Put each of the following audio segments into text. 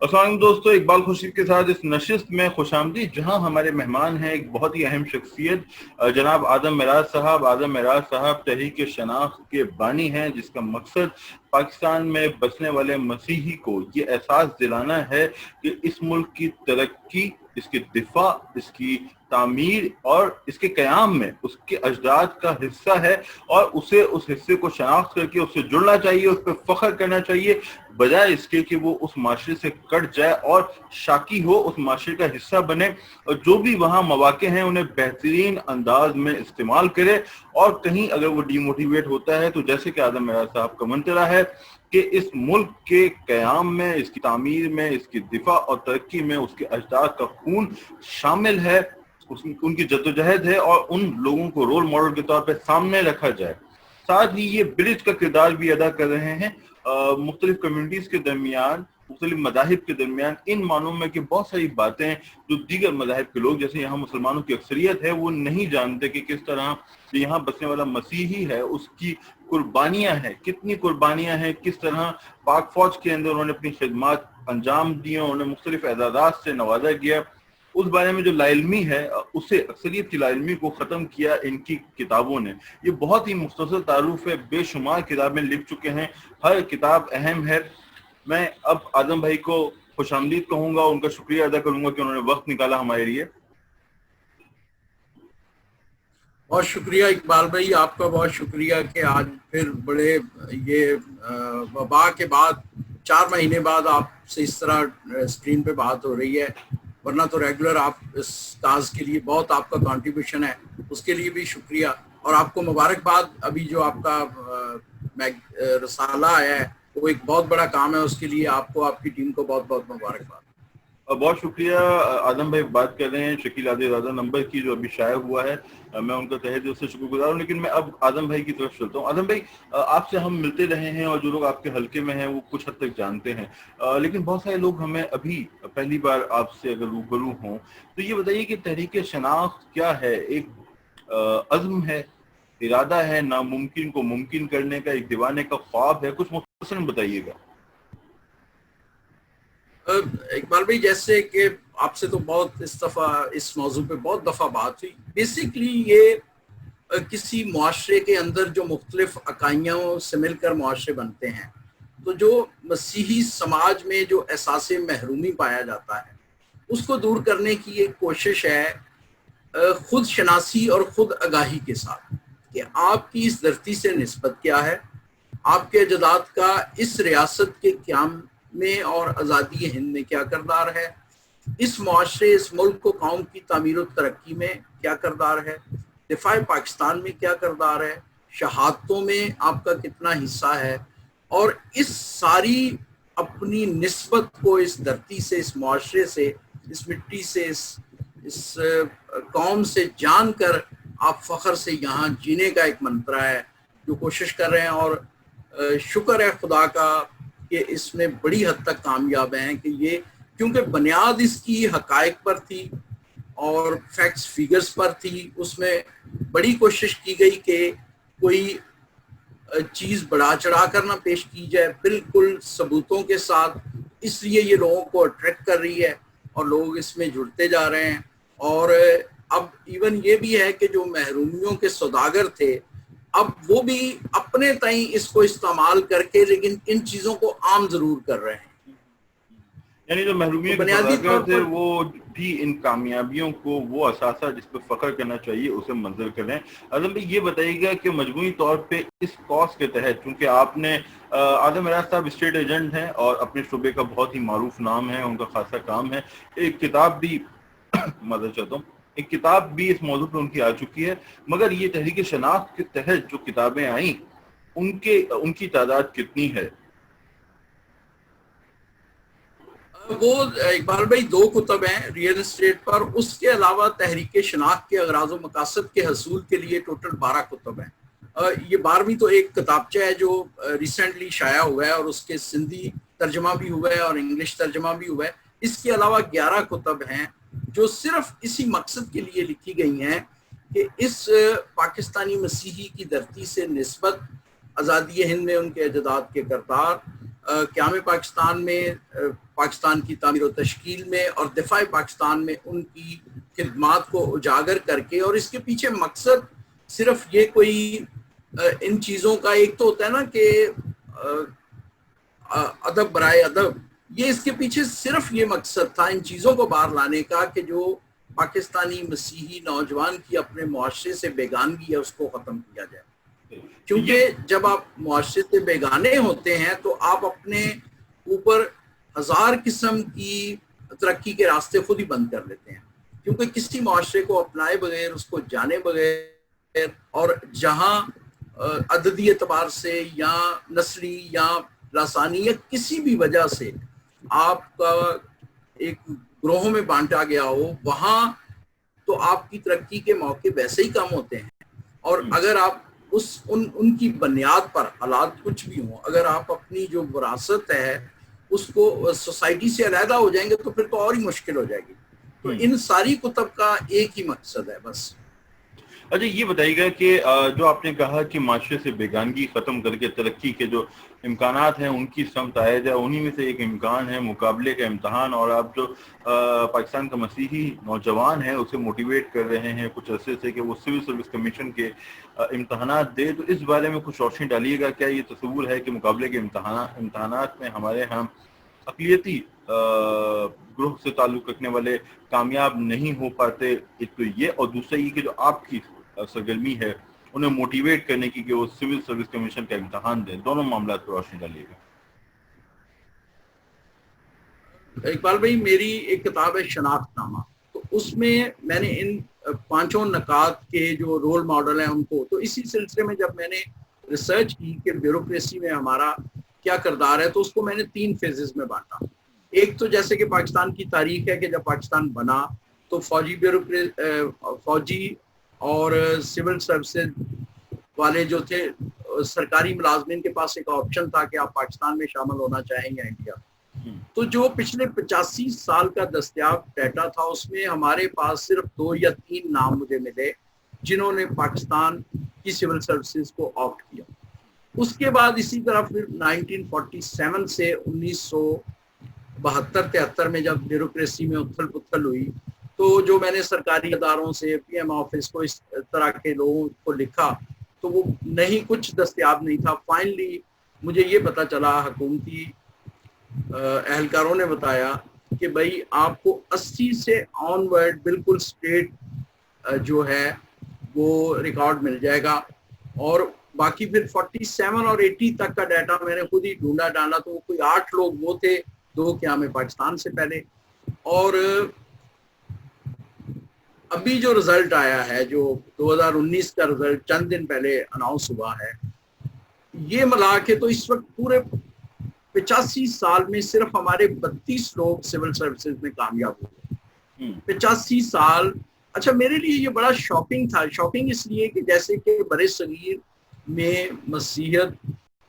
السلام علیکم دوستو، اقبال خورشید کے ساتھ اس نشست میں خوش آمدید، جہاں ہمارے مہمان ہیں ایک بہت ہی اہم شخصیت جناب اعظم معراج صاحب۔ اعظم معراج صاحب تحریک شناخت کے بانی ہیں، جس کا مقصد پاکستان میں بسنے والے مسیحی کو یہ احساس دلانا ہے کہ اس ملک کی ترقی، اس کے دفاع، اس کی تعمیر اور اس کے قیام میں اس کے اجداد کا حصہ ہے، اور اسے اس حصے کو شناخت کر کے اس سے جڑنا چاہیے، اس پہ فخر کرنا چاہیے، بجائے اس کے کہ وہ اس معاشرے سے کٹ جائے اور شاکی ہو، اس معاشرے کا حصہ بنے، اور جو بھی وہاں مواقع ہیں انہیں بہترین انداز میں استعمال کرے۔ اور کہیں اگر وہ ڈی موٹیویٹ ہوتا ہے تو جیسے کہ اعظم معراج صاحب کا منترا ہے کہ اس ملک کے قیام میں، اس کی تعمیر میں، اس کی دفاع اور ترقی میں اس کے اجداد کا خون شامل ہے، ان کی جدوجہد ہے، اور ان لوگوں کو رول ماڈل کے طور پہ سامنے رکھا جائے۔ ساتھ ہی یہ برج کا کردار بھی ادا کر رہے ہیں مختلف کمیونٹیز کے درمیان، مختلف مذاہب کے درمیان، ان معنوں میں کہ بہت ساری باتیں جو دیگر مذاہب کے لوگ، جیسے یہاں مسلمانوں کی اکثریت ہے، وہ نہیں جانتے کہ کس طرح یہاں بسنے والا مسیحی ہے، اس کی قربانیاں ہیں، کتنی قربانیاں ہیں، کس طرح پاک فوج کے اندر انہوں نے اپنی خدمات انجام دی، انہوں نے مختلف اعزازات سے نوازا گیا۔ اس بارے میں جو لا علمی ہے، اسے اکثریت کی لا علمی کو ختم کیا ان کی کتابوں نے۔ یہ بہت ہی مختصر تعارف ہے، بے شمار کتابیں لکھ چکے ہیں، ہر کتاب اہم ہے۔ میں اب اعظم بھائی کو خوش آمدید کہوں گا، ان کا شکریہ ادا کروں گا کہ انہوں نے وقت نکالا ہمارے لیے۔ بہت شکریہ اقبال بھائی، آپ کا بہت شکریہ کہ آج پھر بڑے یہ وبا کے بعد 4 مہینے بعد آپ سے اس طرح اسکرین پہ بات ہو رہی ہے، ورنہ تو ریگولر آپ اس کاز کے لیے بہت آپ کا کنٹریبیوشن ہے، اس کے لیے بھی شکریہ، اور آپ کو مبارکباد۔ ابھی جو آپ کا رسالہ آیا ہے وہ ایک بہت بڑا کام ہے، اس کے لیے آپ کو، آپ کی ٹیم کو بہت بہت مبارکباد۔ بہت شکریہ۔ اعظم بھائی بات کر رہے ہیں شکیل عادل رضا نمبر کی، جو ابھی شائع ہوا ہے، میں ان کا تہہ دل سے شکر گزار ہوں۔ لیکن میں اب اعظم بھائی کی طرف چلتا ہوں۔ اعظم بھائی، آپ سے ہم ملتے رہے ہیں اور جو لوگ آپ کے حلقے میں ہیں وہ کچھ حد تک جانتے ہیں، لیکن بہت سارے لوگ ہمیں ابھی پہلی بار آپ سے اگر روبرو ہوں تو یہ بتائیے کہ تحریک شناخت کیا ہے؟ ایک عزم ہے، ارادہ ہے، ناممکن کو ممکن کرنے کا ایک دیوانے کا خواب ہے؟ کچھ مختصراً بتائیے گا۔ اقبال بھائی، جیسے کہ آپ سے تو بہت اس دفعہ اس موضوع پہ بہت دفعہ بات ہوئی، بیسکلی یہ کسی معاشرے کے اندر جو مختلف اکائیوں سے مل کر معاشرے بنتے ہیں، تو جو مسیحی سماج میں جو احساس محرومی پایا جاتا ہے اس کو دور کرنے کی ایک کوشش ہے خود شناسی اور خود آگاہی کے ساتھ، کہ آپ کی اس دھرتی سے نسبت کیا ہے، آپ کے اجداد کا اس ریاست کے قیام میں اور آزادی ہند میں کیا کردار ہے، اس معاشرے، اس ملک کو قوم کی تعمیر و ترقی میں کیا کردار ہے، دفاع پاکستان میں کیا کردار ہے، شہادتوں میں آپ کا کتنا حصہ ہے، اور اس ساری اپنی نسبت کو اس دھرتی سے، اس معاشرے سے، اس مٹی سے، اس قوم سے جان کر آپ فخر سے یہاں جینے کا ایک منترا ہے جو کوشش کر رہے ہیں۔ اور شکر ہے خدا کا کہ اس میں بڑی حد تک کامیاب ہیں، کہ یہ کیونکہ بنیاد اس کی حقائق پر تھی اور فیکٹس فیگرز پر تھی، اس میں بڑی کوشش کی گئی کہ کوئی چیز بڑھا چڑھا کر نہ پیش کی جائے، بالکل ثبوتوں کے ساتھ، اس لیے یہ لوگوں کو اٹریکٹ کر رہی ہے اور لوگ اس میں جڑتے جا رہے ہیں۔ اور اب ایون یہ بھی ہے کہ جو محرومیوں کے سوداگر تھے، اب وہ بھی اپنے تئیں اس کو استعمال کر کے لیکن ان چیزوں کو عام ضرور کر رہے ہیں۔ یعنی جو محرومیوں کے بنیادی سوداگر طور تھے پر وہ بھی ان کامیابیوں کو، وہ اثاثہ جس پہ فخر کرنا چاہیے، اسے منظر کریں۔ اعظم بھائی، یہ بتائیے گا کہ مجموعی طور پہ اس کاز کے تحت، چونکہ آپ نے اعظم معراج صاحب اسٹیٹ ایجنٹ ہیں اور اپنے شعبے کا بہت ہی معروف نام ہے، ان کا خاصا کام ہے، ایک کتاب بھی مدد چاہتا ہوں، ایک کتاب بھی اس موضوع پہ ان کی آ چکی ہے، مگر یہ تحریک شناخت کے تحت جو کتابیں آئیں ان کی تعداد کتنی ہے؟ وہ اقبال بھائی 2 کتب ہیں ریئل اسٹیٹ پر، اس کے علاوہ تحریک شناخت کے اغراض و مقاصد کے حصول کے لیے ٹوٹل 12 کتب ہیں۔ یہ 12ویں تو ایک کتابچہ ہے جو ریسنٹلی شائع ہوا ہے، اور اس کے سندھی ترجمہ بھی ہوا ہے اور انگلش ترجمہ بھی ہوا ہے۔ اس کے علاوہ 11 کتب ہیں جو صرف اسی مقصد کے لیے لکھی گئی ہیں کہ اس پاکستانی مسیحی کی دھرتی سے نسبت، آزادی ہند میں ان کے اجداد کے کردار، قیام پاکستان میں، پاکستان کی تعمیر و تشکیل میں اور دفاع پاکستان میں ان کی خدمات کو اجاگر کر کے، اور اس کے پیچھے مقصد صرف یہ کوئی ان چیزوں کا، ایک تو ہوتا ہے نا کہ ادب برائے ادب، یہ اس کے پیچھے صرف یہ مقصد تھا ان چیزوں کو باہر لانے کا کہ جو پاکستانی مسیحی نوجوان کی اپنے معاشرے سے بیگانگی ہے اس کو ختم کیا جائے. کیونکہ جب آپ معاشرے سے بیگانے ہوتے ہیں تو آپ اپنے اوپر ہزار قسم کی ترقی کے راستے خود ہی بند کر لیتے ہیں، کیونکہ کسی معاشرے کو اپنائے بغیر، اس کو جانے بغیر، اور جہاں عددی اعتبار سے یا نسلی یا لسانی یا کسی بھی وجہ سے آپ کا ایک گروہوں میں بانٹا گیا ہو، وہاں تو آپ کی ترقی کے موقع ویسے ہی کم ہوتے ہیں. اور اگر آپ ان کی بنیاد پر حالات کچھ بھی ہوں، اگر آپ اپنی جو وراثت ہے اس کو سوسائٹی سے علیحدہ ہو جائیں گے تو پھر تو اور ہی مشکل ہو جائے گی. تو ان ساری کتب کا ایک ہی مقصد ہے بس. اچھا یہ بتائیے گا کہ جو آپ نے کہا کہ معاشرے سے بیگانگی ختم کر کے ترقی کے جو امکانات ہیں ان کی سمت آیا جائے، انہی میں سے ایک امکان ہے مقابلے کا امتحان. اور آپ جو پاکستان کا مسیحی نوجوان ہے اسے موٹیویٹ کر رہے ہیں کچھ عرصے سے کہ وہ سول سروس کمیشن کے امتحانات دے، تو اس بارے میں کچھ روشنی ڈالیے گا. کیا یہ تصور ہے کہ مقابلے کے امتحانات میں ہمارے ہاں اقلیتی گروہ سے تعلق رکھنے والے کامیاب نہیں ہو پاتے؟ ایک تو یہ، اور دوسرا یہ کہ جو آپ کی سرگرمی ہے انہیں موٹیویٹ کرنے کی کہ وہ سول سروس کمیشن کا امتحان دیں. دونوں معاملات پر روشنی ڈالیے گا. اقبال بھائی، میری ایک کتاب ہے شناخت نامہ، تو اس میں میں نے ان 5 نکات کے جو رول ماڈل ہیں ان کو، تو اسی سلسلے میں جب میں نے ریسرچ کی کہ بیوروکریسی میں ہمارا کیا کردار ہے، تو اس کو میں نے 3 فیزز میں بانٹا. ایک تو جیسے کہ پاکستان کی تاریخ ہے کہ جب پاکستان بنا تو فوجی اور سول سروسز والے جو تھے، سرکاری ملازمین کے پاس ایک آپشن تھا کہ آپ پاکستان میں شامل ہونا چاہیں یا انڈیا. تو جو پچھلے 85 سال کا دستیاب ڈیٹا تھا اس میں ہمارے پاس صرف 2 یا 3 نام مجھے ملے جنہوں نے پاکستان کی سول سروسز کو آپٹ کیا. اس کے بعد اسی طرح پھر 1947 سے 1972-73 میں جب بیوروکریسی میں اتھل پتھل ہوئی تو جو میں نے سرکاری اداروں سے پی ایم آفس کو اس طرح کے لوگوں کو لکھا تو وہ نہیں، کچھ دستیاب نہیں تھا. فائنلی مجھے یہ پتہ چلا، حکومتی اہلکاروں نے بتایا کہ بھائی آپ کو 80 سے آن ورڈ بالکل اسٹیٹ جو ہے وہ ریکارڈ مل جائے گا، اور باقی پھر 47 اور 80 تک کا ڈیٹا میں نے خود ہی ڈھونڈا ڈالا تو کوئی 8 لوگ وہ تھے 2 قیام پاکستان سے پہلے. اور ابھی جو رزلٹ آیا ہے، جو 2019 کا رزلٹ چند دن پہلے اناؤنس ہوا ہے، یہ ملا کے تو اس وقت پورے 85 سال میں صرف ہمارے 32 لوگ سول سروسز میں کامیاب ہوئے. 85 سال. اچھا میرے لیے یہ بڑا شاکنگ تھا. شاکنگ اس لیے کہ جیسے کہ بر صغیر میں مسیحیت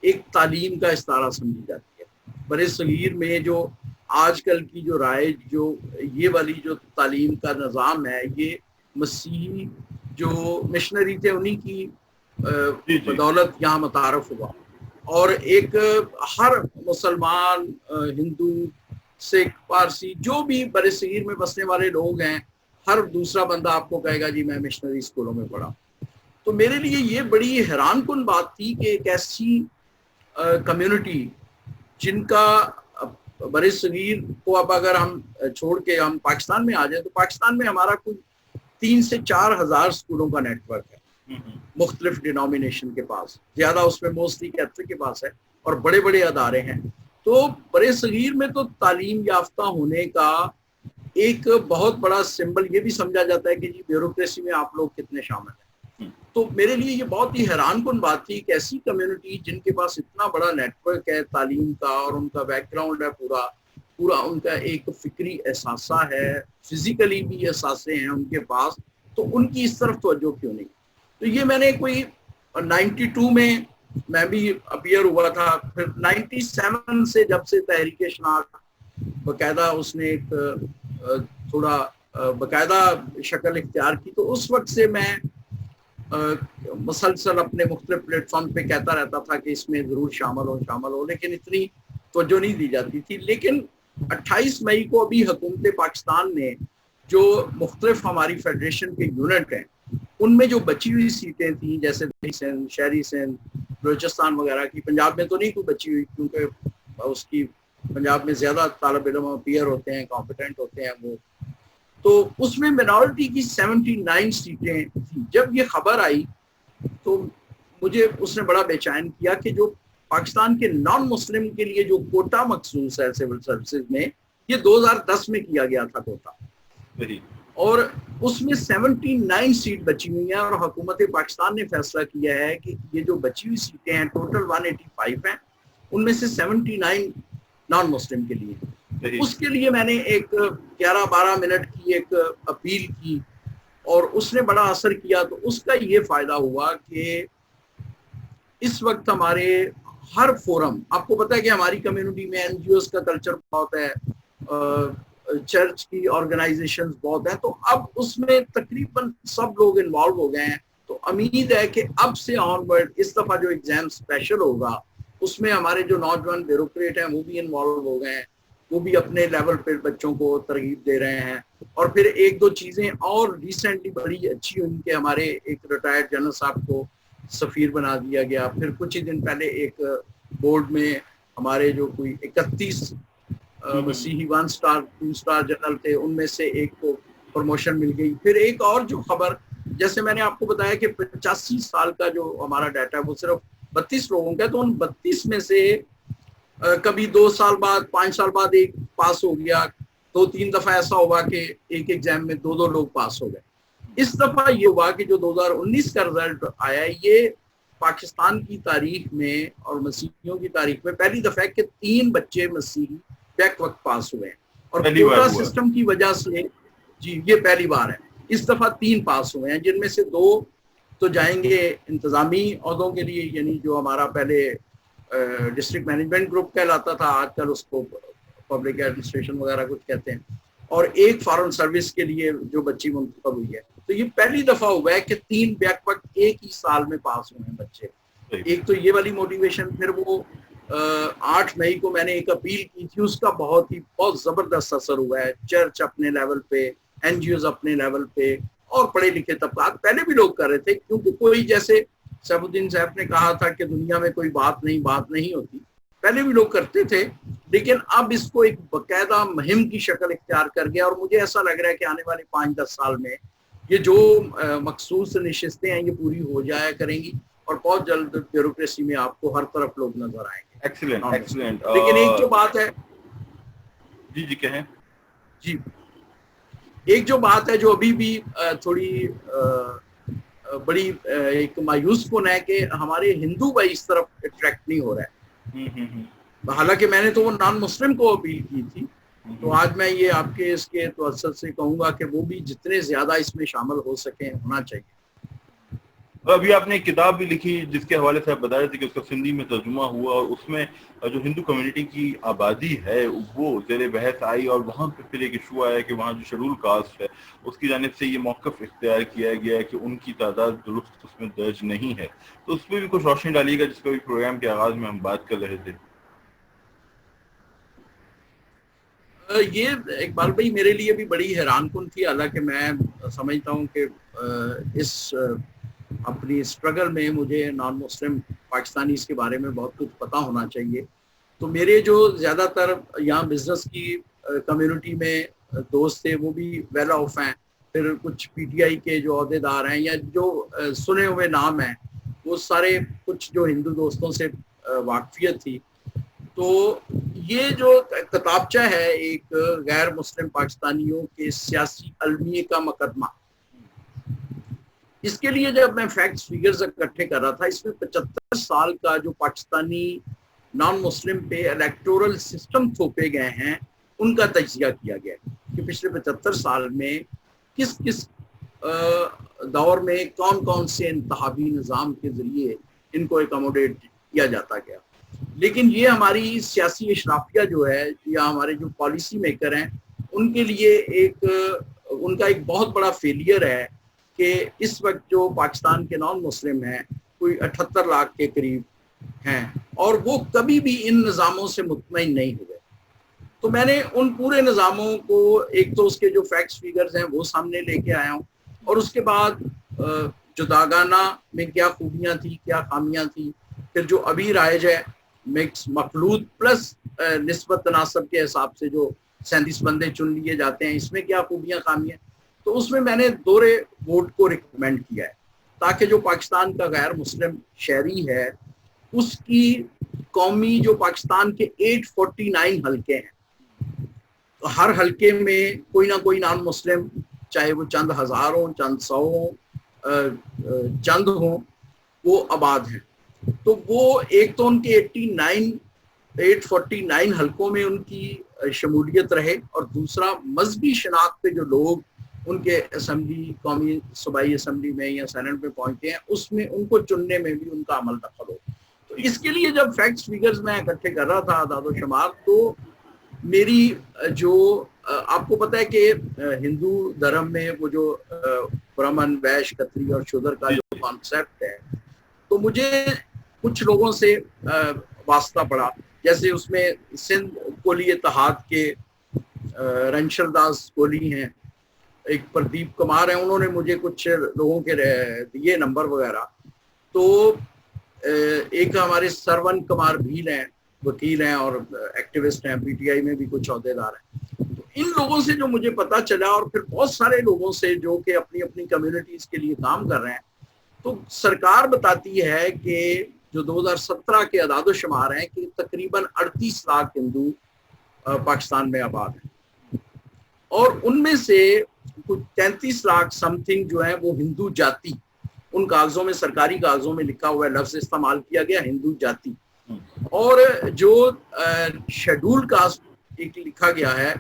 ایک تعلیم کا استعارہ سمجھی جاتی ہے. بر صغیر میں جو آج کل کی جو رائج جو یہ والی جو تعلیم کا نظام ہے، یہ مسیحی جو مشنری تھے انہی کی بدولت یہاں متعارف ہوا. اور ایک ہر مسلمان، ہندو، سکھ، پارسی، جو بھی بر صغیر میں بسنے والے لوگ ہیں، ہر دوسرا بندہ آپ کو کہے گا جی میں مشنری اسکولوں میں پڑھا. تو میرے لیے یہ بڑی حیران کن بات تھی کہ ایک ایسی کمیونٹی جن کا بر صغیر کو اب اگر ہم چھوڑ کے ہم پاکستان میں آ جائیں تو پاکستان میں ہمارا کوئی 3 سے 4 ہزار اسکولوں کا نیٹ ورک ہے مختلف ڈینومینیشن کے پاس، زیادہ اس میں موسٹلی کیتھولک کے پاس ہے، اور بڑے بڑے ادارے ہیں. تو بر صغیر میں تو تعلیم یافتہ ہونے کا ایک بہت بڑا سمبل یہ بھی سمجھا جاتا ہے کہ جی بیوروکریسی میں آپ لوگ کتنے شامل ہیں. تو میرے لیے یہ بہت ہی حیران کن بات تھی کہ ایسی کمیونٹی جن کے پاس اتنا بڑا نیٹ ورک ہے تعلیم کا، اور ان کا بیک گراؤنڈ ہے پورا ان کا ایک فکری احساسہ ہے، فزیکلی بھی احساسے ہیں ان کے پاس، تو ان کی اس طرف توجہ کیوں نہیں. تو یہ میں نے کوئی 92 میں بھی اپیئر ہوا تھا. پھر 97 سے جب سے تحریک شناخت باقاعدہ اس نے ایک تھوڑا باقاعدہ شکل اختیار کی، تو اس وقت سے میں مسلسل اپنے مختلف پلیٹ فارم پہ کہتا رہتا تھا کہ اس میں ضرور شامل ہو. لیکن اتنی توجہ نہیں دی جاتی تھی. لیکن 28 مئی کو ابھی حکومت پاکستان نے جو مختلف ہماری فیڈریشن کے یونٹ ہیں ان میں جو بچی ہوئی سیٹیں تھیں جیسے سندھ، شہری سندھ، بلوچستان وغیرہ کی، پنجاب میں تو نہیں کوئی بچی ہوئی کیونکہ اس کی پنجاب میں زیادہ طالب علم پیئر ہوتے ہیں، کمپیٹنٹ ہوتے ہیں وہ، تو اس میں مینورٹی کی 79 سیٹیں تھیں. جب یہ خبر آئی تو مجھے اس نے بڑا بے چین کیا کہ جو پاکستان کے نان مسلم کے لیے جو کوٹا مخصوص ہے سول سروسز میں، یہ 2010 میں کیا گیا تھا کوٹا، اور اس میں 79 سیٹ بچی ہوئی ہیں، اور حکومت پاکستان نے فیصلہ کیا ہے کہ یہ جو بچی ہوئی سیٹیں ہیں ٹوٹل 185 ہیں، ان میں سے 79 نان مسلم کے لیے. اس کے لیے میں نے ایک 11-12 منٹ کی ایک اپیل کی اور اس نے بڑا اثر کیا. تو اس کا یہ فائدہ ہوا کہ اس وقت ہمارے ہر فورم، آپ کو پتہ ہے کہ ہماری کمیونٹی میں این جی اوز کا کلچر بہت ہے، چرچ کی آرگنائزیشنز بہت ہیں، تو اب اس میں تقریباً سب لوگ انوالو ہو گئے ہیں. تو امید ہے کہ اب سے آن ورڈ اس دفعہ جو ایگزام اسپیشل ہوگا اس میں ہمارے جو نوجوان بیوروکریٹ ہیں وہ بھی انوالو ہو گئے ہیں، وہ بھی اپنے لیول پہ بچوں کو ترغیب دے رہے ہیں. اور پھر ایک دو چیزیں اور ریسنٹلی بڑی اچھی ہوئی کہ ہمارے ایک ریٹائرڈ جنرل صاحب کو سفیر بنا دیا گیا. پھر کچھ ہی دن پہلے ایک بورڈ میں ہمارے جو کوئی 31 مسیحی 1 اسٹار 2 اسٹار جنرل تھے ان میں سے ایک کو پروموشن مل گئی. پھر ایک اور جو خبر، جیسے میں نے آپ کو بتایا کہ 85 سال کا جو ہمارا ڈیٹا ہے وہ صرف 32 لوگوں کا ہے، تو ان 32 میں سے کبھی 2 سال بعد 5 سال بعد ایک پاس ہو گیا، 2-3 دفعہ ایسا ہوا کہ ایک ایگزام میں 2 لوگ پاس ہو گئے. اس دفعہ یہ ہوا کہ جو 2019 کا رزلٹ آیا یہ پاکستان کی تاریخ میں اور مسیحیوں کی تاریخ میں پہلی دفعہ کہ 3 بچے مسیحی بیک وقت پاس ہوئے ہیں. اور کوٹا سسٹم کی وجہ سے جی یہ پہلی بار ہے. اس دفعہ 3 پاس ہوئے ہیں، جن میں سے 2 تو جائیں گے انتظامی عہدوں کے لیے، یعنی جو ہمارا پہلے ڈسٹرکٹ مینجمنٹ گروپ کہلاتا تھا، آج کل اس کو پبلک ایڈمنسٹریشن وغیرہ کچھ کہتے ہیں، اور ایک فارن سروس کے لیے جو بچی منتخب ہوئی ہے. تو یہ پہلی دفعہ ہوا ہے کہ 3 بیک وقت ایک ہی سال میں پاس ہوئے ہیں بچے. ایک تو یہ والی موٹیویشن. پھر وہ 8 مئی کو میں نے ایک اپیل کی تھی، اس کا بہت زبردست اثر ہوا ہے. چرچ اپنے لیول پہ، این جی اوز اپنے لیول پہ، اور پڑھے لکھے طبقات پہلے بھی لوگ کر رہے تھے، کیونکہ کوئی جیسے سیف الدین صاحب نے کہا تھا کہ دنیا میں کوئی بات نہیں ہوتی، پہلے بھی لوگ کرتے تھے، لیکن اب اس کو ایک باقاعدہ مہم کی شکل اختیار کر گیا. اور مجھے ایسا لگ رہا ہے کہ آنے والے 5-10 سال میں یہ جو مخصوص نشستیں ہیں یہ پوری ہو جایا کریں گی، اور بہت جلد بیوروکریسی میں آپ کو ہر طرف لوگ نظر آئیں گے. ایکسیلنٹ. لیکن ایک جو بات ہے، جی کہیں جی ایک جو بات ہے جو ابھی بھی تھوڑی بڑی ایک مایوس کن ہے کہ ہمارے ہندو بھائی اس طرف اٹریکٹ نہیں ہو رہا ہے. حالانکہ میں نے تو وہ نان مسلم کو اپیل کی تھی. تو آج میں یہ آپ کے اس کے توسط سے کہوں گا کہ وہ بھی جتنے زیادہ اس میں شامل ہو سکیں ہونا چاہیے. ابھی آپ نے ایک کتاب بھی لکھی جس کے حوالے سے آپ بتا رہے تھے کہ اس کا سندھی میں ترجمہ ہوا، اور اس میں جو ہندو کمیونٹی کی آبادی ہے وہ زیر بحث آئی، اور وہاں پہ پھر ایک ایشو آیا کہ وہاں جو شیڈول کاسٹ ہے اس کی جانب سے یہ موقف اختیار کیا گیا ہے کہ ان کی تعداد درست اس میں درج نہیں ہے. تو اس پہ بھی کچھ روشنی ڈالیے گا، جس کا بھی پروگرام کے آغاز میں ہم بات کر رہے تھے. یہ اقبال بھائی میرے لیے بھی بڑی حیران کن تھی، حالانکہ میں سمجھتا ہوں کہ اس اپنی اسٹرگل میں مجھے نان مسلم پاکستانی اس کے بارے میں بہت کچھ پتہ ہونا چاہیے. تو میرے جو زیادہ تر یہاں بزنس کی کمیونٹی میں دوست تھے وہ بھی ویل آف ہیں. پھر کچھ پی ٹی آئی کے جو عہدے دار ہیں یا جو سنے ہوئے نام ہیں وہ سارے، کچھ جو ہندو دوستوں سے واقفیت تھی. تو یہ جو کتابچہ ہے ایک غیر مسلم پاکستانیوں کے سیاسی المیے کا مقدمہ، اس کے لیے جب میں فیکٹس فیگرز اکٹھے کر رہا تھا، اس میں 75 سال کا جو پاکستانی نان مسلم پہ الیکٹورل سسٹم تھوپے گئے ہیں ان کا تجزیہ کیا گیا کہ پچھلے 75 سال میں کس کس دور میں کون کون سے انتخابی نظام کے ذریعے ان کو اکوموڈیٹ کیا جاتا گیا. لیکن یہ ہماری سیاسی اشرافیہ جو ہے یا ہمارے جو پالیسی میکر ہیں ان کے لیے ان کا ایک بہت بڑا فیلئر ہے کہ اس وقت جو پاکستان کے نان مسلم ہیں کوئی 78 لاکھ کے قریب ہیں، اور وہ کبھی بھی ان نظاموں سے مطمئن نہیں ہوئے. تو میں نے ان پورے نظاموں کو ایک تو اس کے جو فیکٹس فیگرز ہیں وہ سامنے لے کے آیا ہوں, اور اس کے بعد جداگانہ میں کیا خوبیاں تھیں کیا خامیاں تھیں, پھر جو ابھی رائج ہے مکس مخلوط پلس نسبت تناسب کے حساب سے جو 37 بندے چن لیے جاتے ہیں, اس میں کیا خوبیاں خامیاں. تو اس میں میں نے دورے ووٹ کو ریکمینڈ کیا ہے تاکہ جو پاکستان کا غیر مسلم شہری ہے اس کی قومی جو پاکستان کے 849 حلقے ہیں, ہر حلقے میں کوئی نہ کوئی نان مسلم, چاہے وہ چند ہزار ہوں چند سو ہوں چند ہوں, وہ آباد ہیں. تو وہ ایک تو ان کے 849 حلقوں میں ان کی شمولیت رہے, اور دوسرا مذہبی شناخت پہ جو لوگ ان کے اسمبلی قومی صوبائی اسمبلی میں یا سینٹ میں پہنچتے ہیں اس میں ان کو چننے میں بھی ان کا عمل دخل ہو. تو اس کے لیے جب فیکٹس فیگرز میں اکٹھے کر رہا تھا اعداد و شمار, تو میری جو آپ کو پتہ ہے کہ ہندو دھرم میں وہ جو برہمن ویش کتری اور شودر کا جو کانسیپٹ ہے, تو مجھے کچھ لوگوں سے واسطہ پڑا, جیسے اس میں سندھ کولی اتحاد کے رنشر داس کولی ہیں, ایک پردیپ کمار ہیں, انہوں نے مجھے کچھ لوگوں کے دیے نمبر وغیرہ. تو ایک ہمارے سرون کمار بھیل ہیں, وکیل ہیں اور ایکٹیوسٹ ہیں, پی ٹی آئی میں بھی کچھ عہدیدار ہیں. تو ان لوگوں سے جو مجھے پتا چلا, اور پھر بہت سارے لوگوں سے جو کہ اپنی اپنی کمیونٹیز کے لیے کام کر رہے ہیں, تو سرکار بتاتی ہے کہ جو 2017 کے اعداد و شمار ہیں کہ تقریباً 38 لاکھ ہندو پاکستان میں آباد ہیں, اور ان میں سے کچھ 33 لاکھ سم تھنگ جو ہیں وہ ہندو جاتی, ان کاغذوں میں سرکاری کاغذوں میں لکھا ہوا ہے, لفظ استعمال کیا گیا ہندو جاتی. اور جو شیڈول کاسٹ ایک لکھا گیا ہے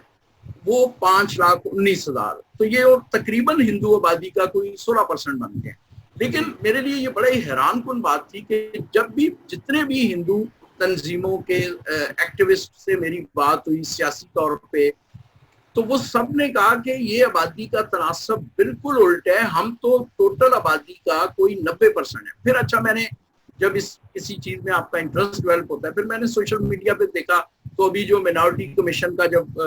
وہ 5,19,000. تو یہ تقریباً ہندو آبادی کا کوئی 16% بن گیا. لیکن میرے لیے یہ بڑا ہی حیران کن بات تھی کہ جب بھی جتنے بھی ہندو تنظیموں کے ایکٹیوسٹ سے میری بات ہوئی سیاسی طور پہ, تو وہ سب نے کہا کہ یہ آبادی کا تناسب بالکل الٹ ہے, ہم تو ٹوٹل آبادی کا کوئی 90% ہے. پھر اچھا میں نے جب کسی چیز میں آپ کا انٹرسٹ ڈیولپ ہوتا ہے, پھر میں نے سوشل میڈیا پہ دیکھا, تو ابھی جو مائنورٹی کمیشن کا جب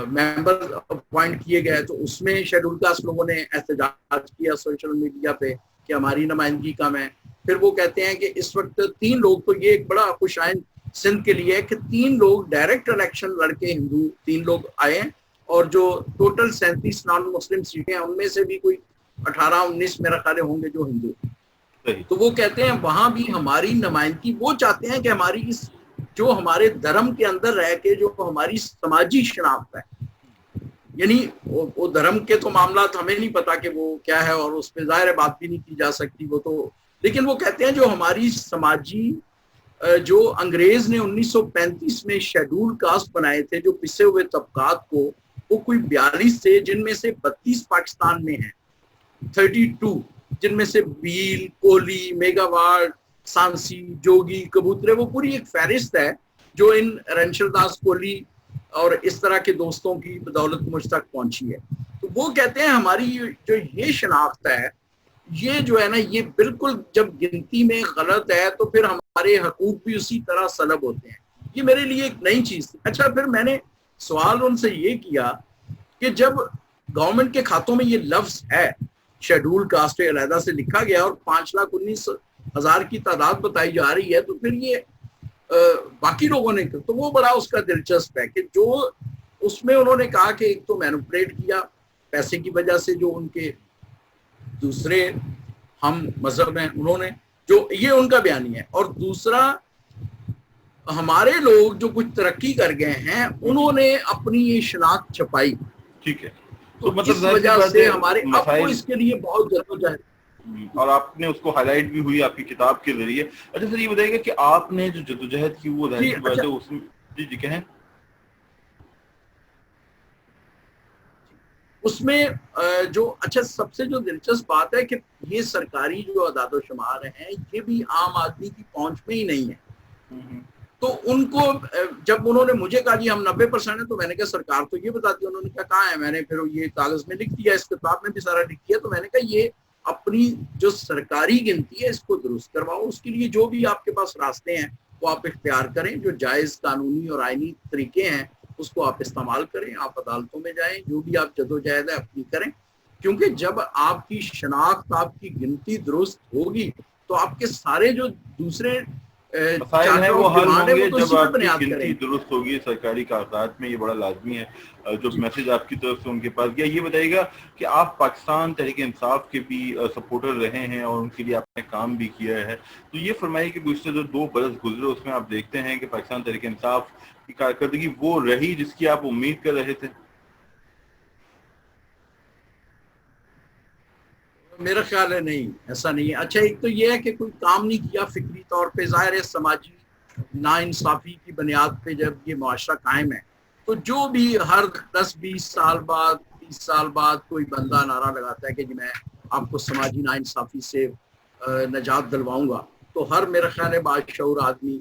ممبر اپوائنٹ کیے گئے تو اس میں شیڈول کاسٹ لوگوں نے احتجاج کیا سوشل میڈیا پہ کہ ہماری نمائندگی کم ہے. پھر وہ کہتے ہیں کہ اس وقت 3 لوگ, تو یہ ایک بڑا خوش آئند سندھ کے لیے ہے کہ 3 لوگ ڈائریکٹ الیکشن لڑ کے ہندو 3 لوگ آئے ہیں, اور جو ٹوٹل 37 نان مسلم سیٹیں ہیں ان میں سے بھی کوئی 18-19 میرا خیال ہوں گے جو ہندو. تو وہ کہتے ہیں وہاں بھی ہماری نمائندگی, وہ چاہتے ہیں کہ ہماری اس جو ہمارے دھرم کے اندر رہ کے جو ہماری سماجی شناخت ہے, یعنی وہ دھرم کے تو معاملات ہمیں نہیں پتا کہ وہ کیا ہے, اور اس پہ ظاہر بات بھی نہیں کی جا سکتی وہ تو, لیکن وہ کہتے ہیں جو ہماری سماجی جو انگریز نے 1935 میں شیڈول کاسٹ بنائے تھے جو پسے ہوئے طبقات کو, وہ کوئی 42 تھے, جن میں سے 32 پاکستان میں ہیں, 32 جن میں سے بیل, کولی, میگاواٹ, سانسی, جوگی, کبوترے, وہ پوری ایک فہرست ہے جو ان رنشر داس کولی اور اس طرح کے دوستوں کی بدولت مجھ تک پہنچی ہے. تو وہ کہتے ہیں ہماری جو یہ شناخت ہے یہ جو ہے نا یہ بالکل جب گنتی میں غلط ہے تو پھر ہمارے حقوق بھی اسی طرح سلب ہوتے ہیں. یہ میرے لیے ایک نئی چیز تھی. اچھا پھر میں نے سوال ان سے یہ کیا کہ جب گورنمنٹ کے کھاتوں میں یہ لفظ ہے شیڈول کاسٹ علیحدہ سے لکھا گیا اور 5,19,000 کی تعداد بتائی جا رہی ہے, تو پھر یہ باقی لوگوں نے, تو وہ بڑا اس کا دلچسپ ہے کہ جو اس میں انہوں نے کہا کہ ایک تو مینوپولیٹ کیا پیسے کی وجہ سے جو ان کے دوسرے ہم مذہب ہیں انہوں نے, جو یہ ان کا بیانیہ ہے, اور دوسرا ہمارے لوگ جو کچھ ترقی کر گئے ہیں انہوں نے اپنی یہ شناخت چھپائی. ٹھیک ہے, تو اس وجہ سے ہمارے اب کو اس کے لیے بہت جدوجہد, اور آپ نے اس کو ہائی لائٹ بھی ہوئی آپ کی کتاب کے ذریعے. اچھا سر یہ بتائیے گا کہ آپ نے جو جدوجہد کی وہ اس میں جی کہیں اس میں جو اچھا سب سے جو دلچسپ بات ہے کہ یہ سرکاری جو اعداد و شمار ہیں یہ بھی عام آدمی کی پہنچ میں ہی نہیں ہے. تو ان کو جب انہوں نے مجھے کہا جی ہم 90% ہیں, تو میں نے کہا سرکار تو یہ بتاتی ہے. انہوں نے کہا کہاں ہے, میں نے پھر یہ کاغذ میں لکھ دیا, اس کتاب میں بھی سارا لکھ دیا. تو میں نے کہا یہ اپنی جو سرکاری گنتی ہے اس کو درست کرواؤ. اس کے لیے جو بھی آپ کے پاس راستے ہیں وہ آپ اختیار کریں, جو جائز قانونی اور آئینی طریقے ہیں اس کو آپ استعمال کریں, آپ عدالتوں میں جائیں, جو بھی آپ جدوجہد ہے اپنی کریں, کیونکہ جب آپ کی شناخت, آپ کی گنتی درست ہوگی تو آپ کے سارے جو دوسرے مسائل ہیں وہ حل ہوں گے جب آپ کی بنیاد گنتی کریں. درست ہوگی سرکاری کاغذات میں. یہ بڑا لازمی ہے جو میسج آپ کی طرف سے ان کے پاس گیا. یہ بتائیے گا کہ آپ پاکستان تحریک انصاف کے بھی سپورٹر رہے ہیں اور ان کے لیے آپ نے کام بھی کیا ہے, تو یہ فرمائیے کہ گزشتہ جو 2 برس گزرے اس میں آپ دیکھتے ہیں کہ پاکستان تحریک انصاف کی کارکردگی وہ رہی جس کی آپ امید کر رہے تھے؟ میرا خیال ہے نہیں, ایسا نہیں ہے. اچھا, ایک تو یہ ہے کہ کوئی کام نہیں کیا فکری طور پہ, ظاہر ہے سماجی ناانصافی کی بنیاد پہ جب یہ معاشرہ قائم ہے تو جو بھی ہر 10-20 سال بعد 30 سال بعد کوئی بندہ نعرہ لگاتا ہے کہ میں آپ کو سماجی ناانصافی سے نجات دلواؤں گا, تو ہر میرا خیال ہے باشعور آدمی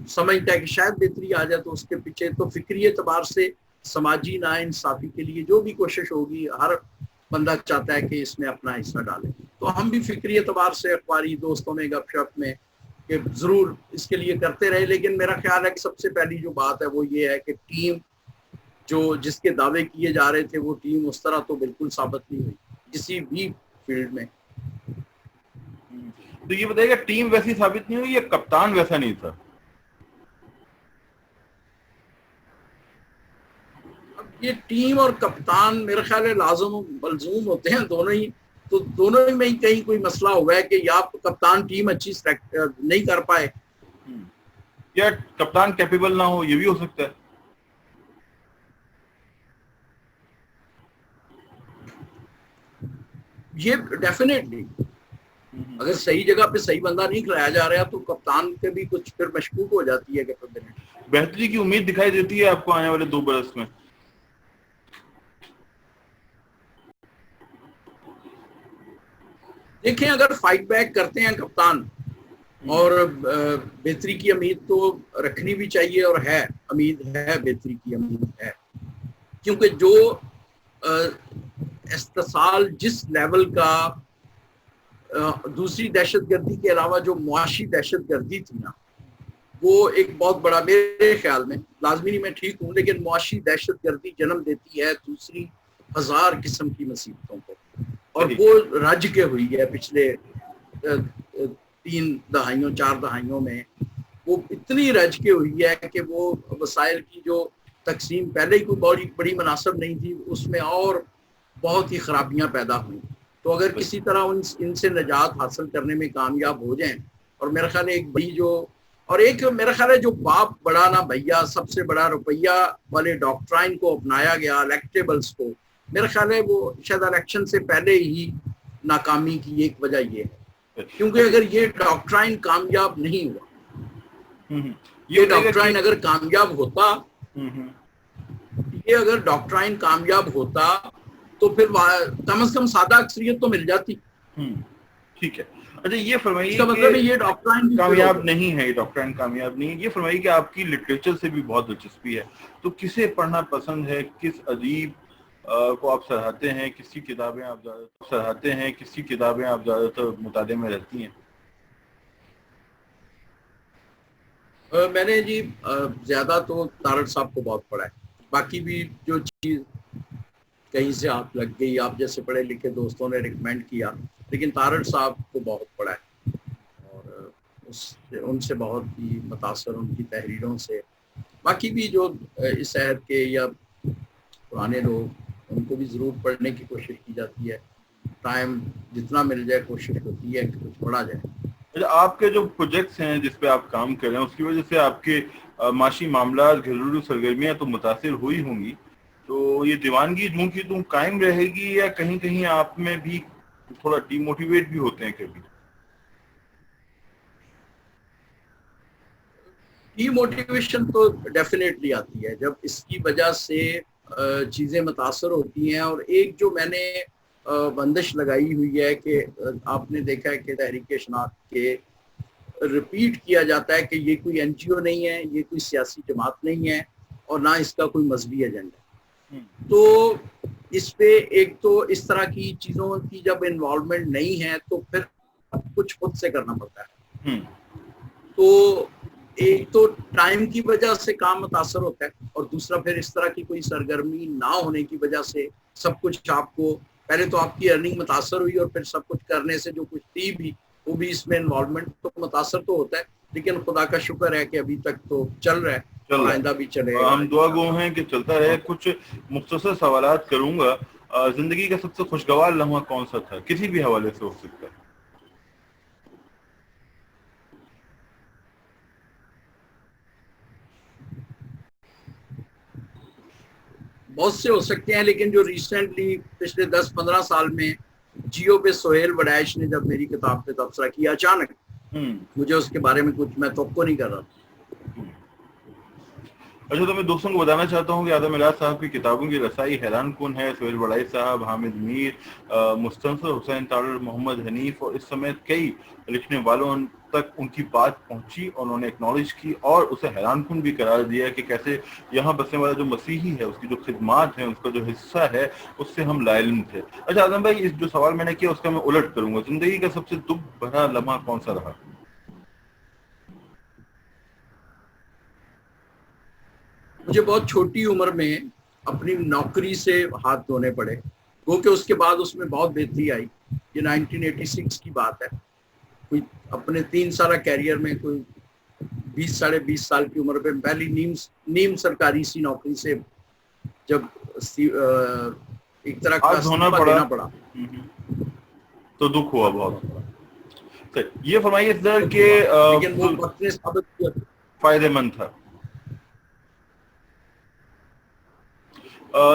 سمجھتا ہے کہ شاید بہتری آ جائے, تو اس کے پیچھے تو فکری اعتبار سے سماجی ناانصافی کے لیے جو بھی کوشش ہوگی ہر بندہ چاہتا ہے کہ اس میں اپنا حصہ ڈالے. تو ہم بھی فکری اعتبار سے اخباری دوستوں میں گپ شپ میں کہ ضرور اس کے لیے کرتے رہے, لیکن میرا خیال ہے کہ سب سے پہلی جو بات ہے وہ یہ ہے کہ ٹیم جو جس کے دعوے کیے جا رہے تھے وہ ٹیم اس طرح تو بالکل ثابت نہیں ہوئی کسی بھی فیلڈ میں. تو یہ بتائیے گا ٹیم ویسی ثابت نہیں ہوئی یا کپتان ویسا نہیں تھا؟ اب یہ ٹیم اور کپتان میرا خیال ہے لازم و ملزوم ہوتے ہیں دونوں ہی, تو دونوں ہی میں کہیں کوئی مسئلہ ہوا ہے کہ یا کپتان ٹیم اچھی نہیں کر پائے یا کپتان کیپیبل نہ ہو, یہ بھی ہو سکتا ہے. یہ ڈیفینیٹلی اگر صحیح جگہ پہ صحیح بندہ نہیں کھلایا جا رہا تو کپتان کے بھی کچھ پھر مشکوک ہو جاتی ہے کہ بہتری کی امید دکھائی دیتی ہے آپ کو آنے والے 2 برس میں؟ دیکھیں اگر فائٹ بیک کرتے ہیں کپتان اور بہتری کی امید تو رکھنی بھی چاہیے, اور ہے امید ہے, بہتری کی امید ہے, کیونکہ جو استحصال جس لیول کا دوسری دہشت گردی کے علاوہ جو معاشی دہشت گردی تھی نا, وہ ایک بہت بڑا, میرے خیال میں لازمی نہیں میں ٹھیک ہوں, لیکن معاشی دہشت گردی جنم دیتی ہے دوسری 1000 قسم کی مصیبتوں کو, اور وہ رج کے ہوئی ہے پچھلے 3 دہائیوں 4 دہائیوں میں, وہ اتنی رج کے ہوئی ہے کہ وہ وسائل کی جو تقسیم پہلے ہی کوئی بڑی مناسب نہیں تھی, اس میں اور بہت ہی خرابیاں پیدا ہوئیں. تو اگر کسی طرح ان سے نجات حاصل کرنے میں کامیاب ہو جائیں, اور میرا خیال ہے ایک بڑی جو, اور ایک میرا خیال ہے جو باپ بڑا نہ بھیا سب سے بڑا روپیہ والے ڈاکٹرائن کو اپنایا گیا, الیکٹیبلز کو, میرا خیال ہے وہ شاید الیکشن سے پہلے ہی ناکامی کی ایک وجہ یہ ہے, کیونکہ اگر یہ ڈاکٹرائن کامیاب نہیں ہوا, یہ ڈاکٹرائن اگر کامیاب ہوتا, یہ اگر ڈاکٹرائن کامیاب ہوتا تو پھر کم از کم سادہ اکثریت تو مل جاتی. ٹھیک ہے. اچھا یہ فرمائیے اس کا مطلب ہے یہ ڈاکٹرائن کامیاب نہیں ہے, یہ ڈاکٹرائن کامیاب نہیں ہے. یہ فرمائیے کہ آپ کی لٹریچر سے بھی بہت دلچسپی ہے, تو کسے پڑھنا پسند ہے, کس ادیب کو آپ سراہتے ہیں, کس کی کتابیں آپ زیادہ سراہتے ہیں, کس کی کتابیں آپ زیادہ تر مطالعے میں رہتی ہیں؟ میں نے جی زیادہ تو تارڑ صاحب کو بہت پڑھا ہے, باقی بھی جو چیز کہیں سے آپ لگ گئی, آپ جیسے پڑھے لکھے دوستوں نے ریکمینڈ کیا, لیکن تارڑ صاحب کو بہت پڑھا ہے, اور ان سے بہت ہی متاثر ان کی تحریروں سے. باقی بھی جو اس عہد کے یا پرانے لوگ ان کو بھی ضرور پڑھنے کی کوشش کی جاتی ہے, ٹائم جتنا مل جائے کوشش ہوتی ہے کہ کچھ پڑھا جائے. آپ کے جو پروجیکٹس ہیں جس پہ آپ کام کر رہے ہیں اس کی وجہ سے آپ کے معاشی معاملات, گھریلو سرگرمیاں تو متاثر ہوئی ہوں گی, تو یہ دیوانگی جوں کی توں قائم رہے گی یا کہیں کہیں آپ میں بھی تھوڑا ڈی موٹیویٹ بھی ہوتے ہیں کبھی؟ ڈی موٹیویشن تو ڈیفینیٹلی آتی ہے جب اس کی وجہ سے چیزیں متاثر ہوتی ہیں. اور ایک جو میں نے بندش لگائی ہوئی ہے کہ آپ نے دیکھا ہے کہ تحریک شناخت کے ریپیٹ کیا جاتا ہے کہ یہ کوئی این جی او نہیں ہے, یہ کوئی سیاسی جماعت نہیں ہے, اور نہ اس کا کوئی مذہبی ایجنڈا ہے. تو اس پہ ایک تو اس طرح کی چیزوں کی جب انوالومنٹ نہیں ہے تو پھر کچھ خود سے کرنا پڑتا ہے. تو ایک تو ٹائم کی وجہ سے کام متاثر ہوتا ہے اور دوسرا پھر اس طرح کی کوئی سرگرمی نہ ہونے کی وجہ سے سب کچھ آپ کو پہلے تو آپ کی ارننگ متاثر ہوئی اور پھر سب کچھ کرنے سے جو کچھ تھی بھی وہ بھی اس میں انوالومنٹ تو متاثر تو ہوتا ہے, لیکن خدا کا شکر ہے کہ ابھی تک تو چل رہا ہے اور آئندہ بھی چلے گا. ہم دعا گو ہیں کہ چلتا رہے. کچھ مختصر سوالات کروں گا. زندگی کا سب سے خوشگوار لمحہ کون سا تھا, کسی بھی حوالے سے ہو سکتا ہے؟ بہت سے ہو سکتے ہیں, لیکن جو ریسنٹلی پچھلے 10-15 سال میں جیو پہ سہیل وڈیش نے جب میری کتاب پہ تبصرہ کیا اچانک, مجھے اس کے بارے میں کچھ میں توقع نہیں کر رہا. اچھا, تو میں دوستوں کو بتانا چاہتا ہوں کہ آدم میراث صاحب کی کتابوں کی رسائی حیران کن ہے. سہیل وڈائی صاحب, حامد میر, مستنصر حسین تارڑ, محمد حنیف اور اس سمیت کئی لکھنے والوں تک ان کی بات پہنچی اور انہوں نے اکنالج کی اور اسے حیران کن بھی قرار دیا کہ کیسے یہاں بسنے والا جو مسیحی ہے, اس کی جو خدمات ہیں, اس کا جو حصہ ہے, اس سے ہم لا علم تھے. اچھا آدم بھائی, اس جو سوال میں نے کیا اس کا میں الٹ کروں گا. زندگی کا سب سے دکھ بھرا لمحہ کون سا رہا؟ مجھے بہت چھوٹی عمر میں اپنی نوکری سے ہاتھ دھونے پڑے, کیونکہ اس کے بعد اس میں بہت بہتری آئی. یہ 1986 کی بات ہے. کوئی اپنے 3 سالہ کیریئر میں کوئی 20-20.5 سال کی عمر پہ پہلی نیم سرکاری سی نوکری سے جب ایک طرح کا استعفیٰ دینا پڑا تو دکھ ہوا بہت. یہ فرمائیے سر کہ لیکن وہ وقت نے ثابت کیا فائدے مند تھا.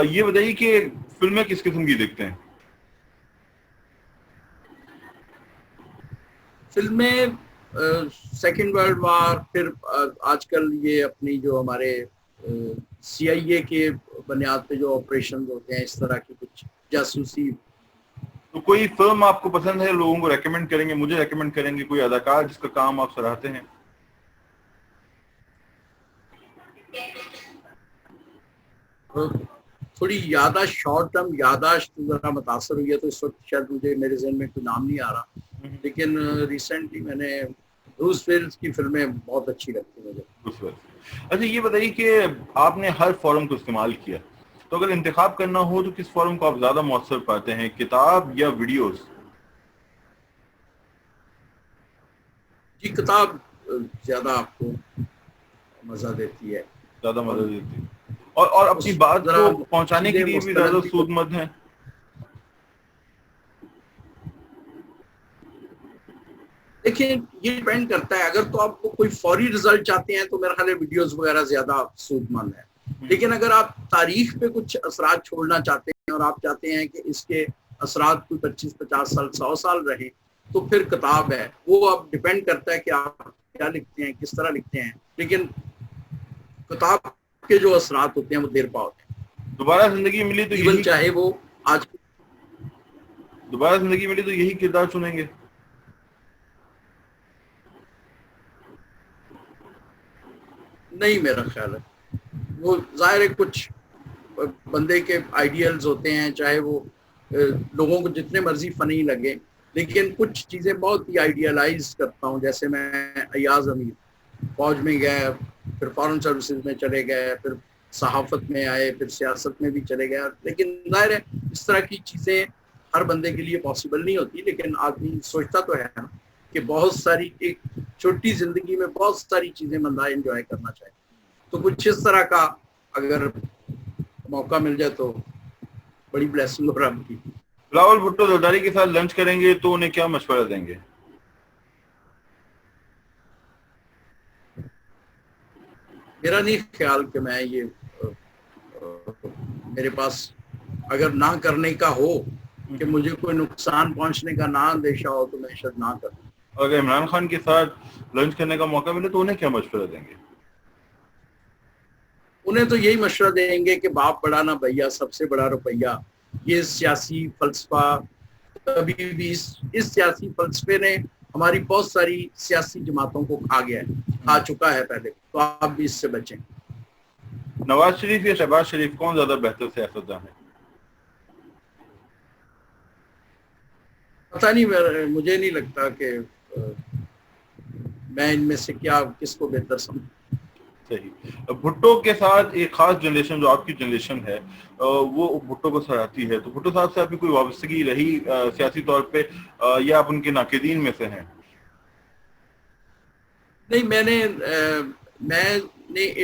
یہ بتائیے کہ فلمیں کس قسم کی دیکھتے ہیں؟ فلمیں سیکنڈ ورلڈ وار, پھر آج کل یہ اپنی جو ہمارے CIA کے بنیاد پہ جو آپریشن ہوتے ہیں, اس طرح کی کچھ جاسوسی. تو کوئی فلم آپ کو پسند ہے, لوگوں کو ریکمینڈ کریں گے, مجھے ریکمینڈ کریں گے, کوئی اداکار جس کا کام آپ سراہتے ہیں؟ تھوڑی یاداشت, شارٹ ٹرم یاداشت ذرا متاثر ہوئی ہے, تو اس وقت شاید مجھے میرے ذہن میں کوئی نام نہیں آ رہا. لیکن ریسنٹلی میں نے بروس ویلس کی فلمیں بہت اچھی لگتی مجھے. اچھا یہ بتائیے کہ آپ نے ہر فورم کو استعمال کیا, تو اگر انتخاب کرنا ہو تو کس فورم کو آپ زیادہ مؤثر پاتے ہیں, کتاب یا ویڈیوز؟ جی, کتاب زیادہ آپ کو مزہ دیتی ہے, زیادہ مدد دیتی ہے اور اپنی بات کو پہنچانے کے لیے بھی زیادہ سود مند ہے. دیکھیں, یہ ڈیپینڈ کرتا ہے. اگر تو آپ کو کوئی فوری رزلٹ چاہتے ہیں تو میرا خیال ہے ویڈیوز وغیرہ زیادہ سود مند ہے. لیکن اگر آپ تاریخ پہ کچھ اثرات چھوڑنا چاہتے ہیں اور آپ چاہتے ہیں کہ اس کے اثرات کوئی 25-50 سال 100 سال رہیں, تو پھر کتاب ہے. وہ اب ڈیپینڈ کرتا ہے کہ آپ کیا لکھتے ہیں, کس طرح لکھتے ہیں. لیکن کتاب کے جو اثرات ہوتے ہیں وہ دیر پا ہوتے ہیں. دوبارہ زندگی ملی تو یہی, چاہے وہ آج دوبارہ زندگی ملی تو یہی کردار چنیں گے؟ نہیں, میرا خیال ہے وہ ظاہر ہے کچھ بندے کے آئیڈیلز ہوتے ہیں, چاہے وہ لوگوں کو جتنے مرضی فنی لگے, لیکن کچھ چیزیں بہت ہی آئیڈیالائز کرتا ہوں. جیسے میں ایاز امیر, فوج میں گئے, پھر فارن سروسز میں چلے گئے, پھر صحافت میں آئے, پھر سیاست میں بھی چلے گئے. لیکن ظاہر ہے اس طرح کی چیزیں ہر بندے کے لیے پاسبل نہیں ہوتی, لیکن آدمی سوچتا تو ہے نا کہ بہت ساری, ایک چھوٹی زندگی میں بہت ساری چیزیں بندہ انجوائے کرنا چاہے. تو کچھ اس طرح کا اگر موقع مل جائے تو بڑی بلیسنگ ہو رہا کی. بلاول بھٹو زرداری کے ساتھ لنچ کریں گے تو انہیں کیا مشورہ دیں گے؟ میرا نہیں خیال کہ میں یہ میرے پاس اگر نہ کرنے کا ہو کہ مجھے کوئی نقصان پہنچنے کا نہ اندیشہ ہو تو میں شاید نہ کروں. اگر عمران خان کے ساتھ لنچ کرنے کا موقع ملے تو انہیں کیا مشورہ دیں گے؟ انہیں تو یہی مشورہ دیں گے کہ باپ بڑا نہ بھیا, سب سے بڑا روپیہ. یہ سیاسی فلسفہ کبھی بھی اس سیاسی فلسفے نے ہماری بہت ساری سیاسی جماعتوں کو کھا گیا ہے, کھا چکا ہے پہلے, تو آپ بھی اس سے بچیں. نواز شریف یا شہباز شریف کون زیادہ بہتر سیاستدان ہے؟ پتہ نہیں، مجھے نہیں لگتا کہ میں ان میں سے کس کو بہتر سمجھوں. صحیح. بھٹو کے ساتھ ایک خاص جنریشن جو آپ کی جنریشن ہے وہ بھٹو کو سراہتی ہے، تو بھٹو صاحب سے آپ کی کوئی وابستگی رہی سیاسی طور پہ یا آپ ان کے ناقدین میں سے ہیں؟ نہیں، میں نے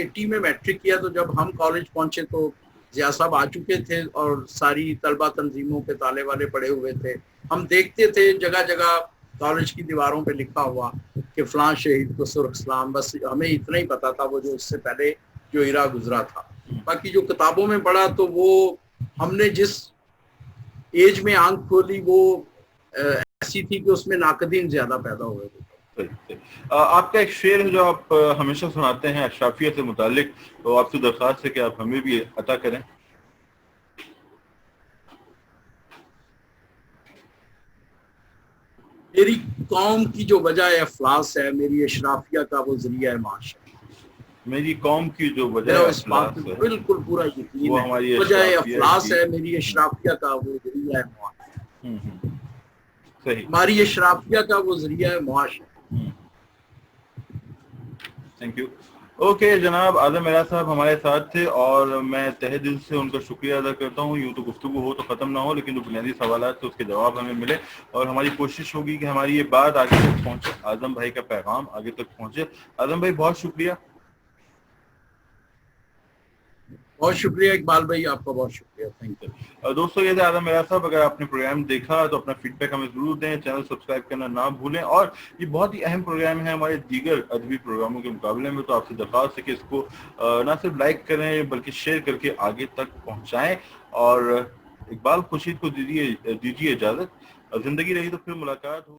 80 میں میٹرک کیا، تو جب ہم کالج پہنچے تو ضیاء صاحب آ چکے تھے اور ساری طلبہ تنظیموں کے تالے والے پڑے ہوئے تھے. ہم دیکھتے تھے جگہ جگہ کالج کی دیواروں پہ لکھا ہوا کہ فلاں شہید کو سرخ سلام. بس ہمیں اتنا ہی پتا تھا، وہ جو اس سے پہلے جو ایرا گزرا تھا. باقی جو کتابوں میں پڑھا تو وہ ہم نے جس ایج میں آنکھ کھولی وہ ایسی تھی کہ اس میں ناقدین زیادہ پیدا ہوئے تھے. آپ کا ایک شعر ہے جو آپ ہمیشہ سناتے ہیں اشرافیہ سے متعلق، تو آپ سے درخواست ہے کہ آپ ہمیں بھی عطا کریں. میری قوم کی جو وجہ افلاس ہے، میری اشرافیہ کا وہ ذریعہ معاش ہے. میری قوم کی جو وجہ اس بات میں بالکل پورا یقین وہ ہے، ہماری وجہ اشرافیہ افلاس کی. ہے میری اشرافیہ کا وہ ذریعہ معاش. صحیح. ہماری اشرافیہ کا وہ ذریعہ معاش ہے. Thank you. اوکے جناب، اعظم معراج صاحب ہمارے ساتھ تھے اور میں تہہ دل سے ان کا شکریہ ادا کرتا ہوں. یوں تو گفتگو ہو تو ختم نہ ہو، لیکن جو بنیادی سوالات تھے اس کے جواب ہمیں ملے، اور ہماری کوشش ہوگی کہ ہماری یہ بات آگے تک پہنچے، اعظم بھائی کا پیغام آگے تک پہنچے. اعظم بھائی بہت شکریہ. بہت شکریہ اقبال بھائی، آپ کا بہت شکریہ. Thank you. دوستوں، یہ تھے اعظم معراج صاحب. اگر آپ نے پروگرام دیکھا تو اپنا فیڈ بیک ہمیں ضرور دیں. چینل سبسکرائب کرنا نہ بھولیں، اور یہ بہت ہی اہم پروگرام ہے ہمارے دیگر ادبی پروگراموں کے مقابلے میں، تو آپ سے درخواست ہے کہ اس کو نہ صرف لائک کریں بلکہ شیئر کر کے آگے تک پہنچائیں. اور اقبال خورشید کو دیجیے اجازت. زندگی رہی تو پھر ملاقات ہو.